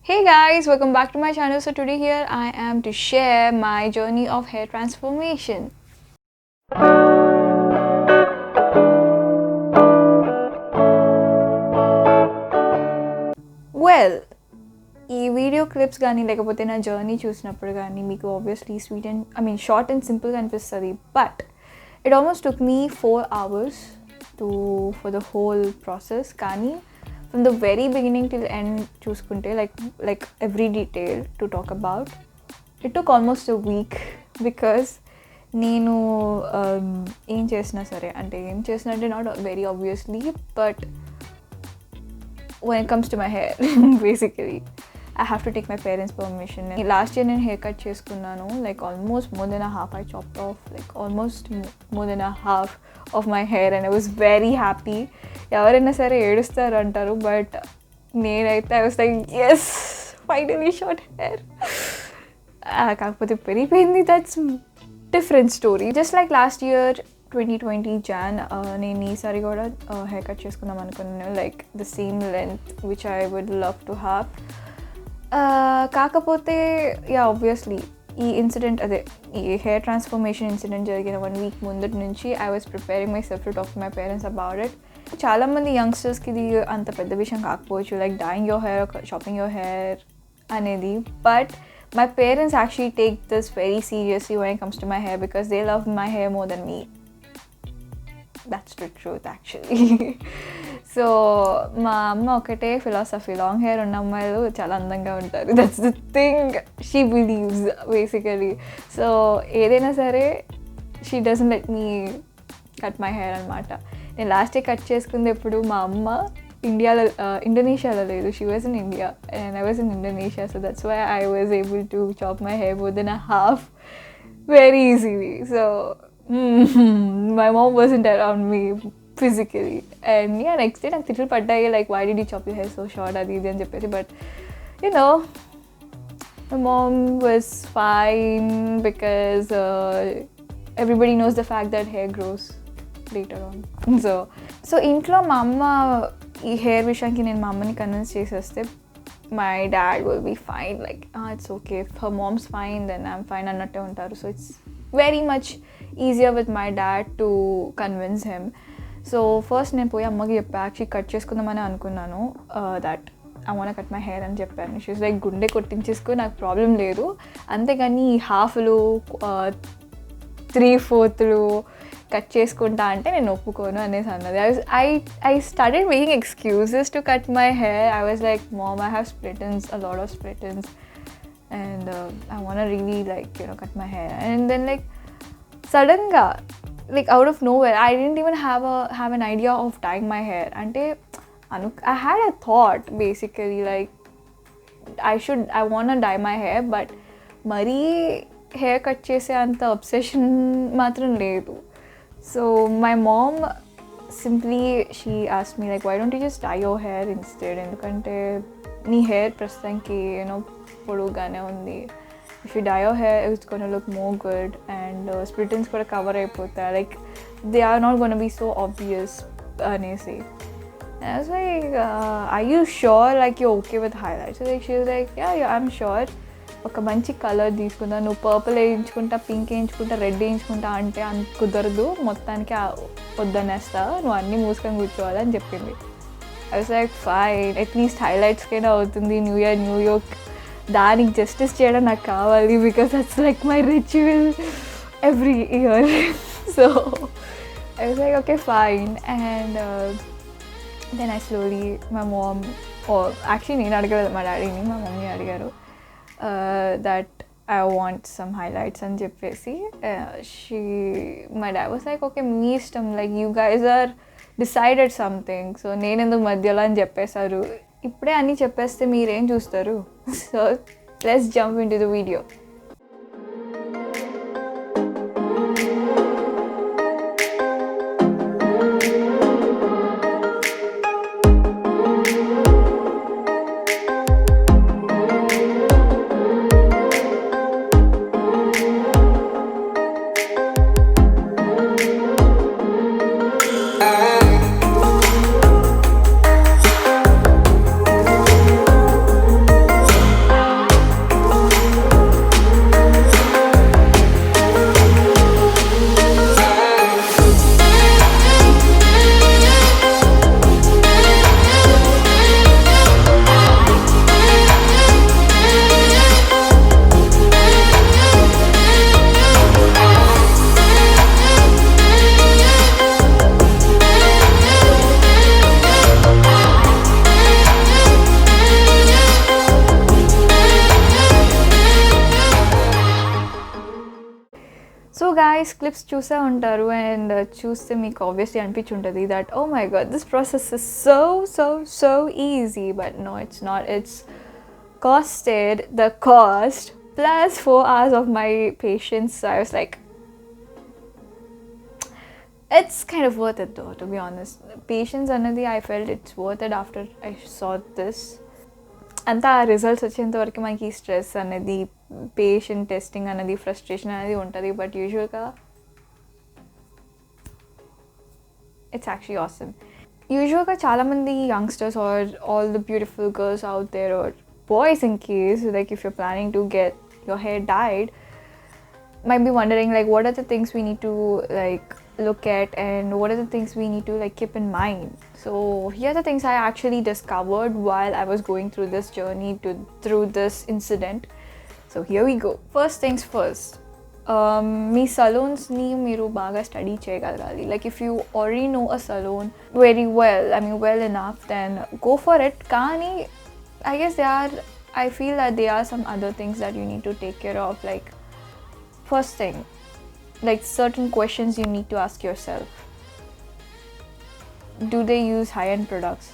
Hey guys, welcome back to my channel. So today here I am to share my journey of hair transformation. Well, ఈ video clips కానీ లేకపోతే నా journey చూసినప్పుడు కానీ మీకు obviously sweet and short and సింపుల్గా అనిపిస్తుంది, but it almost took me 4 hours for the whole process. కానీ from the very beginning till end చూసుకుంటే like every detail to talk about, it took almost a week. Because నేను ఏం చేసినా సరే, ఏం చేసినా అంటే not very obviously, but when it comes to my hair basically I have to take my parents' permission. Last year నేను hair cut చేసుకున్నాను, like almost more than a half. I chopped off like almost more than a half of my hair and I was very happy. ఎవరైనా సరే ఏడుస్తారు అంటారు, but నేనైతే I was like yes, finally short hair. కాకపోతే పెరిగిపోయింది, that's different story. Just like last year 2020 Jan, నేను ఈసారి కూడా హెయిర్ కట్ చేసుకుందాం అనుకున్నాను, like the same length which I would love to have. కాకపోతే ఆబ్వియస్లీ ఈ ఇన్సిడెంట్ ఈ హెయిర్ ట్రాన్స్ఫర్మేషన్ ఇన్సిడెంట్ జరిగిన 1 week ముందటి నుంచి I was preparing myself to talk to my parents about it. చాలామంది యంగ్స్టర్స్కి ఇది అంత పెద్ద విషయం కాకపోవచ్చు, like dying your hair, chopping your hair అనేది, but my parents actually take this very seriously when it comes to my hair because they love my hair more than me. That's the truth actually. So మా అమ్మ ఒకటే philosophy, long hair ఉన్న అమ్మాయిలు చాలా అందంగా ఉంటారు. That's the thing she believes basically. So ఏదైనా సరే she doesn't let me cut my hair అనమాట. నేను లాస్ట్ డే కట్ చేసుకుంది ఎప్పుడు, మా అమ్మ ఇండోనేషియాలో లేదు, she was in India and I was in Indonesia. So that's why I was able to chop my hair more than a half very easily. So my mom wasn't around me physically, and next day నాకు తిట్లు పడ్డాయి, like why did you chop your hair so short అది ఇది అని చెప్పేసి, but my mom was fine because everybody knows the fact that hair grows later on. so ఇంట్లో మా అమ్మ ఈ హెయిర్ విషయానికి నేను మా అమ్మని కన్విన్స్ చేసేస్తే my dad will be fine, like it's okay, if her mom's fine then I'm fine అన్నట్టే ఉంటారు. So it's very much easier with my dad to convince him. So first నేను పోయి అమ్మకి చెప్పా, యాక్చువల్లీ కట్ చేసుకుందామని అనుకున్నాను, that I want cut my hair అని చెప్పాను. షీ వాజ్ లైక్ గుండె కొట్టించేసుకో, నాకు ప్రాబ్లం లేదు, అంతేగాని హాఫ్లు 3/4 కట్ చేసుకుంటా అంటే నేను ఒప్పుకోను అనేసి అన్నది. I started making excuses to cut my hair. I was like, mom, I have split ends, a lot of split ends, and I want to really cut my hair. And then suddenly, out of nowhere, I didn't even have an idea of dyeing my hair. Ante I had a thought basically, like I want to dye my hair, but mari hair cut chese anta obsession matram ledu. So my mom simply, she asked me like, why don't you just dye your hair instead, endukante nee hair prastanki పొడుగానే ఉంది, if you dye your hair it's going to look more good and split ends కూడా cover అయిపోతాయి, like they are not going to be so obvious అనేసి. And I was like, are you sure, like you're okay with highlights? So she was like, yeah, I'm sure. ఒక మంచి colour తీసుకుంటా, నువ్వు purple వేయించుకుంటా, pink వేయించుకుంటా, red వేయించుకుంటా అంటే అంత కుదరదు, మొత్తానికి వద్దనేస్తా, నువ్వు అన్నీ మూసుకొని కూర్చోవాలని చెప్పింది. I was like, fine, at least హైలైట్స్కైనా అవుతుంది, న్యూ ఇయర్ న్యూ యోర్క్, దానికి జస్టిస్ చేయడం నాకు కావాలి, because that's like my ritual every year. So I was like, okay, fine. And then I slowly, my mom, actually నేను అడగలేదు మా డాడీని, మా మమ్మీ అడిగారు that I want some highlights అని చెప్పేసి. My dad was like, okay, మీ ఇష్టం, like you guys are decided something, so నేను ఎందుకు మధ్యలో అని చెప్పేశారు. ఇప్పుడే అన్నీ చెప్పేస్తే మీరేం చూస్తారు. So let's jump in to the video. guys clips చూసే ఉంటారు and చూస్తే మీకు obviously అనిపించుంటది that oh my god this process is so easy, but no, it's not. It's costed the cost plus 4 hours of my patience. So I was like, it's kind of worth it though, to be honest. Patience another, I felt it's worth it after I saw this. అంతా ఆ results వచ్చేంత వరకు మనకి stress అనేది, patient testing అనేది, frustration అనేది ఉంటుంది. But యూజువల్గా ఇట్స్ యాక్చువల్లీ ఆసమ్. యూజువల్గా చాలామంది youngsters or all the beautiful girls out there or boys in case like if you're planning to get your hair dyed might be wondering like what are the things we need to like look at and what are the things we need to like keep in mind. So here are the things I actually discovered while I was going through this journey through this incident. So here we go. First things first, మీ సలూన్స్ని మీరు బాగా study చేయగలగాలి. Like if you already know a salon very well, I mean well enough, then go for it. కానీ I guess I feel that there are some other things that you need to take care of. Like first thing, like certain questions you need to ask yourself. Do they use high-end products?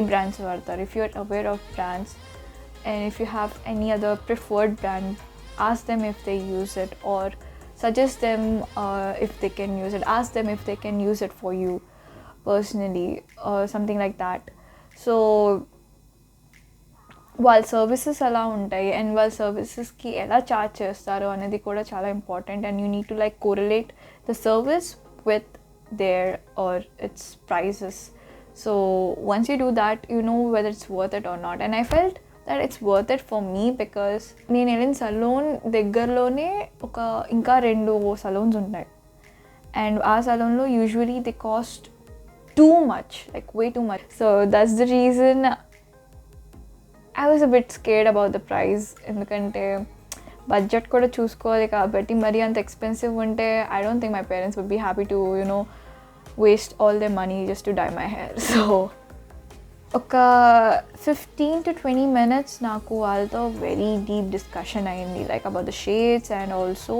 Brands vartar. If you're aware of brands and if you have any other preferred brand, ask them if they use it or suggest them if they can use it. Ask them if they can use it for you personally or something like that. So వాళ్ళ services ఎలా ఉంటాయి and వాళ్ళ సర్వీసెస్కి ఎలా charge చేస్తారు అనేది కూడా చాలా important. And you need to like correlate the service with their or its prices. So once you do that you know whether it's worth it or not. And I felt that it's worth it for me because నేను వెళ్ళిన saloon దగ్గరలోనే ఇంకా 2 saloons ఉంటాయి. And ఆ సలూన్లో usually they cost too much, like way too much. So that's the reason I was a bit scared about the price ఎందుకంటే budget కూడా చూసుకోవాలి కాబట్టి మరీ అంత ఎక్స్పెన్సివ్ ఉంటే I don't think my parents would be happy to waste all their money just to dye my hair. So ఒక 15 to 20 minutes నాకు వాళ్ళతో వెరీ డీప్ డిస్కషన్ అయింది like about the shades and also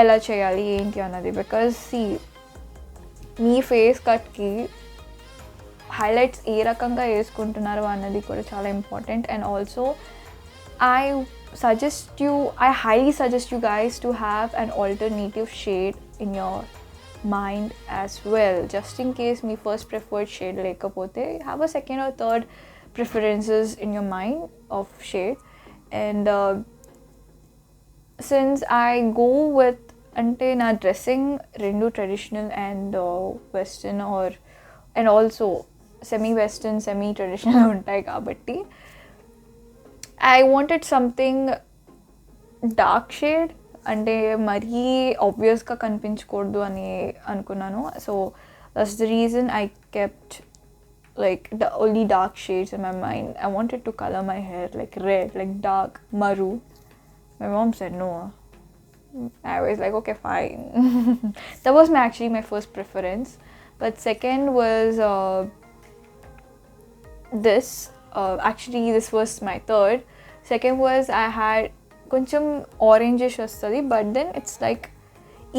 ఎలా చేయాలి ఏంటి అన్నది. Because see మీ face కట్కి హైలైట్స్ ఏ రకంగా వేసుకుంటున్నారు అన్నది కూడా చాలా important. And also I highly suggest you guys to have an alternative shade in your mind as well, just in case me first preferred shade లేకపోతే have a second or third preferences in your mind of shade. And since I go with అంటే నా dressing 2 traditional and western and also semi western semi traditional ఉంటాయి కాబట్టి I wanted something dark shade, అంటే మరీ ఆబ్వియస్గా కనిపించకూడదు అని అనుకున్నాను. So that's the reason I kept like the only dark shades in my mind. I wanted to color my hair like red, like dark maroon. My mom said no. I was like okay fine. That was actually my first preference, but second was this. Actually this was my third. Second was I had కొంచెం orangish వస్తుంది, but then it's like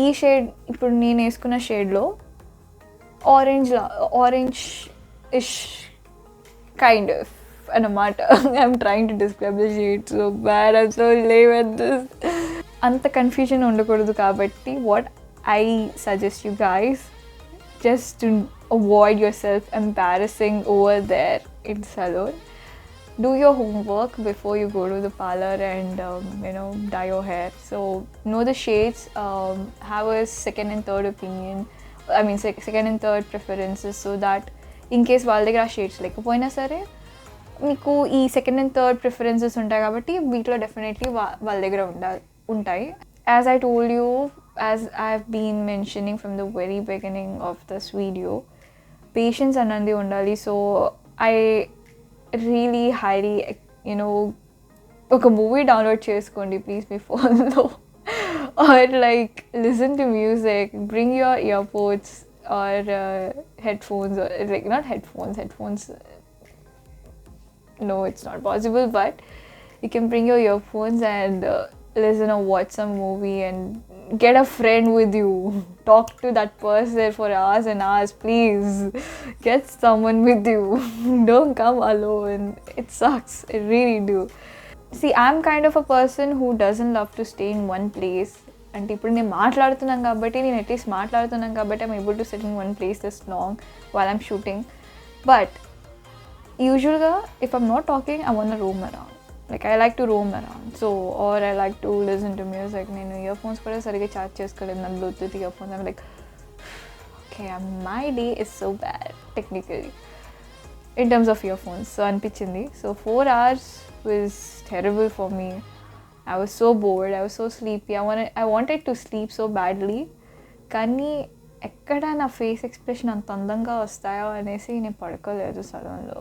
ఈ shade ఇప్పుడు నేను వేసుకున్న షేడ్లో orange-ish kind of anamata. I'm trying to describe the shade so bad. I'm so lame at this. అంత confusion ఉండకూడదు కాబట్టి what I suggest you guys, just to avoid yourself embarrassing over there in salon, do your homework before you go to the parlor and dye your hair. So know the shades, have a second and third opinion, I mean second and third preferences, so that in case వాళ్ళ దగ్గర ఆ shades లేకపోయినా సరే మీకు ఈ second and third preferences ఉంటాయి కాబట్టి వీటిలో డెఫినెట్లీ వాళ్ళ దగ్గర ఉంటాయి. As I told you, as I've been mentioning from the very beginning of this video, patience అన్నది ఉండాలి. సో I really highly ఒక మూవీ డౌన్లోడ్ చేసుకోండి please before or like listen to music, bring your earpods or headphones, or like not headphones no, it's not possible, but you can bring your earphones and listen or watch some movie and get a friend with you. Talk to that person for hours and hours, please. Get someone with you. Don't come alone. It sucks. It really do. See, I'm kind of a person who doesn't love to stay in one place. అంటే ఇప్పుడు నేను మాట్లాడుతున్నాను కాబట్టి నేను at least మాట్లాడుతున్నాను కాబట్టి I'm able to sit in one place this long while I'm shooting. But యూజువల్గా if I'm not talking I want to roam around. Like I like to roam around, so or I like to listen to music. నేను earphones కూడా సరిగ్గా charge చేసుకోలేదు నా Bluetooth earphones. I'm like, okay, my day is so bad technically in terms of earphones. So అనిపించింది. So 4 hours was terrible for me. I was so bored, I was so sleepy. I wanted to sleep so badly. కానీ ఎక్కడ నా face expression అంత అందంగా వస్తాయో అనేసి నేను పడుకోలేదు సడన్లో.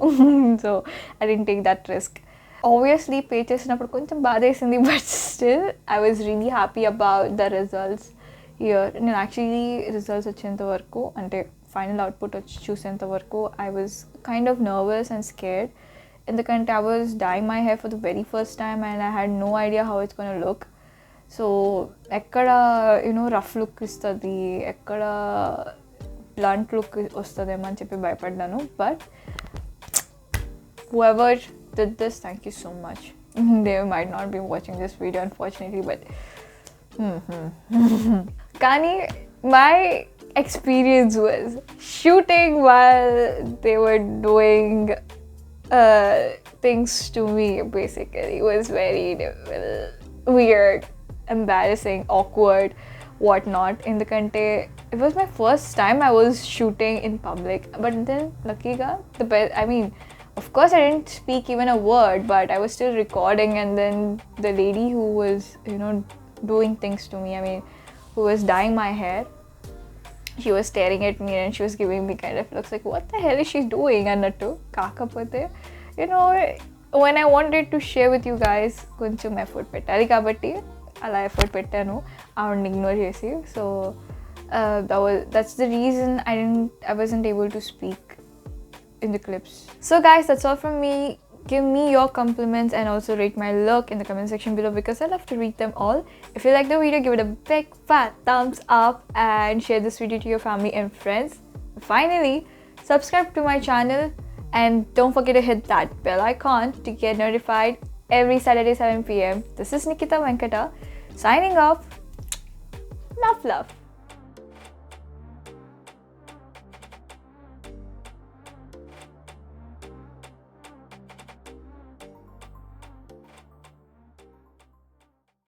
So I didn't take that risk. Obviously pay చేసినప్పుడు కొంచెం బాధ వేసింది, but still I was really happy about the results year. నేను యాక్చువల్లీ రిజల్ట్స్ వచ్చేంత వరకు అంటే ఫైనల్ అవుట్పుట్ వచ్చి చూసేంత వరకు I was kind of nervous and scared, ఎందుకంటే I was dying my hair for the very first time and I had no idea how it's gonna look. So ఎక్కడ rough look ఇస్తుంది, ఎక్కడ blunt look వస్తుందేమో అని చెప్పి భయపడ్డాను. But whoever did this, thank you so much. They might not be watching this video unfortunately, but Kani, my experience was shooting while they were doing things to me basically. It was very weird, embarrassing, awkward, whatnot. In the country, it was my first time I was shooting in public, but then luckyga the best, I mean, of course I didn't speak even a word, but I was still recording. And then the lady who was doing things to me, I mean who was dyeing my hair, she was staring at me and she was giving me kind of looks like what the hell is she doing annattu. Kakapothe when I wanted to share with you guys koncham effort pettali kabatti ala effort pettanu avunni ignore chesi. So that's the reason I wasn't able to speak in the clips. So guys, that's all from me. Give me your compliments and also rate my look in the comment section below because I love to read them all. If you like the video, give it a big fat thumbs up and share this video to your family and friends. Finally, subscribe to my channel and don't forget to hit that bell icon to get notified every Saturday 7 p.m. This is Nikhita Venkata signing off. Love.